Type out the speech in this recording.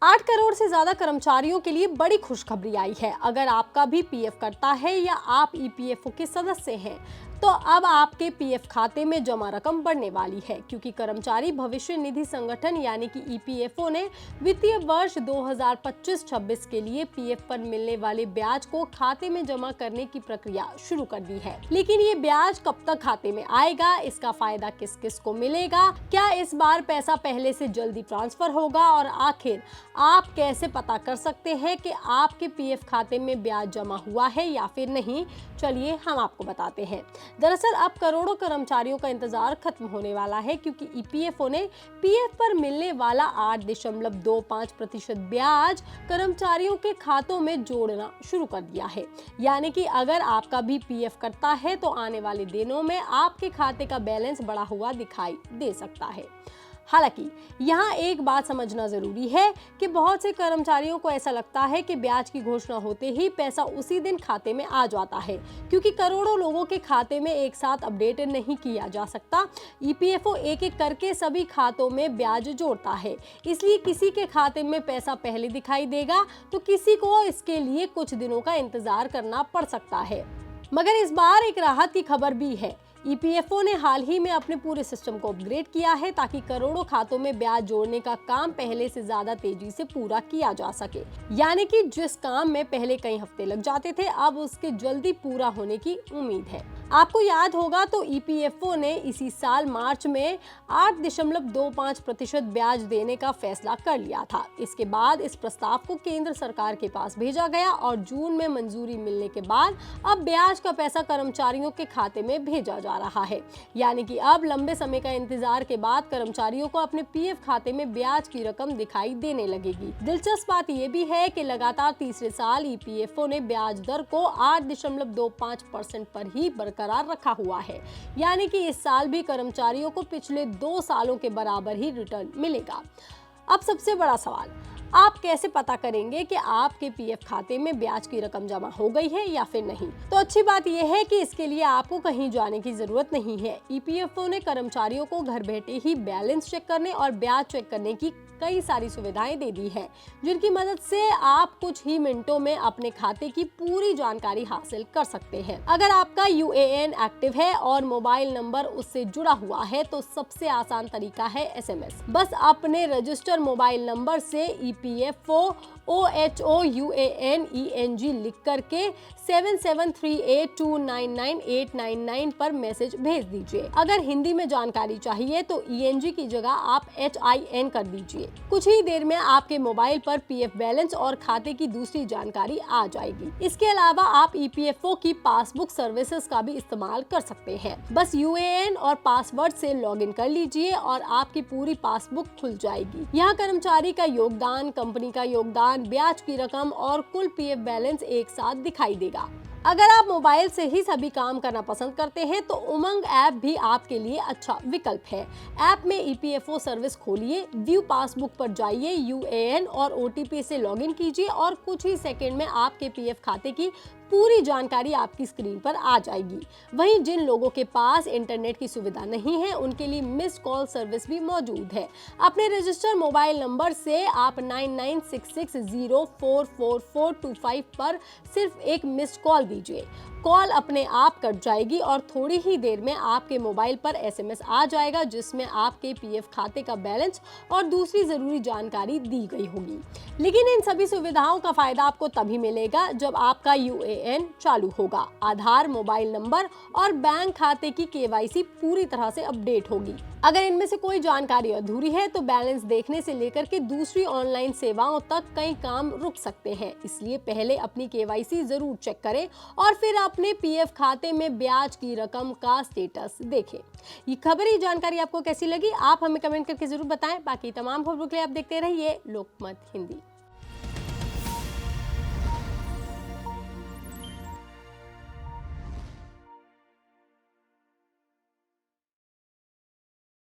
8 करोड़ से ज्यादा कर्मचारियों के लिए बड़ी खुशखबरी आई है। अगर आपका भी पीएफ कटता है या आप ईपीएफओ के सदस्य हैं तो अब आपके पीएफ खाते में जमा रकम बढ़ने वाली है, क्योंकि कर्मचारी भविष्य निधि संगठन यानी कि ईपीएफओ ने वित्तीय वर्ष 2025-26 के लिए पीएफ पर मिलने वाले ब्याज को खाते में जमा करने की प्रक्रिया शुरू कर दी है। लेकिन ये ब्याज कब तक खाते में आएगा, इसका फायदा किस किस को मिलेगा, क्या इस बार पैसा पहले से जल्दी ट्रांसफर होगा और आखिर आप कैसे पता कर सकते हैं कि आपके पीएफ खाते में ब्याज जमा हुआ है या फिर नहीं, चलिए हम आपको बताते हैं। दरअसल अब करोड़ों कर्मचारियों का इंतजार खत्म होने वाला है, क्योंकि ईपीएफओ ने पीएफ पर मिलने वाला 8.25% ब्याज कर्मचारियों के खातों में जोड़ना शुरू कर दिया है। यानी कि अगर आपका भी पीएफ कटता है तो आने वाले दिनों में आपके खाते का बैलेंस बढ़ा हुआ दिखाई दे सकता है। हालांकि यहाँ एक बात समझना जरूरी है कि बहुत से कर्मचारियों को ऐसा लगता है कि ब्याज की घोषणा होते ही पैसा उसी दिन खाते में आ जाता है, क्योंकि करोड़ों लोगों के खाते में एक साथ अपडेट नहीं किया जा सकता। ईपीएफओ एक एक करके सभी खातों में ब्याज जोड़ता है, इसलिए किसी के खाते में पैसा पहले दिखाई देगा तो किसी को इसके लिए कुछ दिनों का इंतजार करना पड़ सकता है। मगर इस बार एक राहत की खबर भी है। ईपीएफओ ने हाल ही में अपने पूरे सिस्टम को अपग्रेड किया है ताकि करोड़ों खातों में ब्याज जोड़ने का काम पहले से ज्यादा तेजी से पूरा किया जा सके। यानी कि जिस काम में पहले कई हफ्ते लग जाते थे, अब उसके जल्दी पूरा होने की उम्मीद है। आपको याद होगा तो ईपीएफओ ने इसी साल मार्च में 8.25% ब्याज देने का फैसला कर लिया था। इसके बाद इस प्रस्ताव को केंद्र सरकार के पास भेजा गया और जून में मंजूरी मिलने के बाद अब ब्याज का पैसा कर्मचारियों के खाते में भेजा जा रहा है। यानी कि अब लंबे समय का इंतजार के बाद कर्मचारियों को अपने पीएफ खाते में ब्याज की रकम दिखाई देने लगेगी। दिलचस्प बात यह भी है कि लगातार तीसरे साल ईपीएफओ ने ब्याज दर को 8.25% पर ही बरकरार रखा हुआ है। यानी कि इस साल भी कर्मचारियों को पिछले 2 सालों के बराबर ही रिटर्न मिलेगा। अब सबसे बड़ा सवाल, आप कैसे पता करेंगे कि आपके पीएफ खाते में ब्याज की रकम जमा हो गई है या फिर नहीं? तो अच्छी बात यह है कि इसके लिए आपको कहीं जाने की जरूरत नहीं है। ईपीएफओ ने कर्मचारियों को घर बैठे ही बैलेंस चेक करने और ब्याज चेक करने की कई सारी सुविधाएं दे दी है, जिनकी मदद से आप कुछ ही मिनटों में अपने खाते की पूरी जानकारी हासिल कर सकते हैं। अगर आपका यूएएन एक्टिव है और मोबाइल नंबर उससे जुड़ा हुआ है तो सबसे आसान तरीका है एसएमएस। बस अपने रजिस्टर मोबाइल नंबर से ईपीएफओ OHOUANENG लिख करके 7738299899 पर मैसेज भेज दीजिए। अगर हिंदी में जानकारी चाहिए तो ENG की जगह आप HIN कर दीजिए। कुछ ही देर में आपके मोबाइल पर पीएफ बैलेंस और खाते की दूसरी जानकारी आ जाएगी। इसके अलावा आप ईपीएफओ की पासबुक सर्विसेज का भी इस्तेमाल कर सकते हैं। बस यूएएन और पासवर्ड से लॉगिन कर लीजिए और आपकी पूरी पासबुक खुल जाएगी। यहाँ कर्मचारी का योगदान, कंपनी का योगदान, ब्याज की रकम और कुल पीएफ बैलेंस एक साथ दिखाई देगा। अगर आप मोबाइल से ही सभी काम करना पसंद करते हैं तो उमंग ऐप भी आपके लिए अच्छा विकल्प है। ऐप में ईपीएफओ सर्विस खोलिए, व्यू पासबुक पर जाइए, यूएएन और ओटीपी से लॉगिन कीजिए और कुछ ही सेकंड में आपके पीएफ खाते की पूरी जानकारी आपकी स्क्रीन पर आ जाएगी। वहीं जिन लोगों के पास इंटरनेट की सुविधा नहीं है, उनके लिए मिस्ड कॉल सर्विस भी मौजूद है। अपने रजिस्टर मोबाइल नंबर से आप 9966044425 पर सिर्फ एक मिस्ड कॉल दीजिए। कॉल अपने आप कट जाएगी और थोड़ी ही देर में आपके मोबाइल पर एसएमएस आ जाएगा, जिसमें आपके पीएफ खाते का बैलेंस और दूसरी जरूरी जानकारी दी गई होगी। लेकिन इन सभी सुविधाओं का फायदा आपको तभी मिलेगा जब आपका यूएएन चालू होगा, आधार, मोबाइल नंबर और बैंक खाते की केवाईसी पूरी तरह से अपडेट होगी। अगर इनमें से कोई जानकारी अधूरी है तो बैलेंस देखने से लेकर के दूसरी ऑनलाइन सेवाओं तक कई काम रुक सकते हैं। इसलिए पहले अपनी केवाईसी जरूर चेक करें और फिर अपने पीएफ खाते में ब्याज की रकम का स्टेटस देखें। ये खबरी जानकारी आपको कैसी लगी, आप हमें कमेंट करके जरूर बताएं। बाकी तमाम खबरों के लिए आप देखते रहिए लोकमत हिंदी।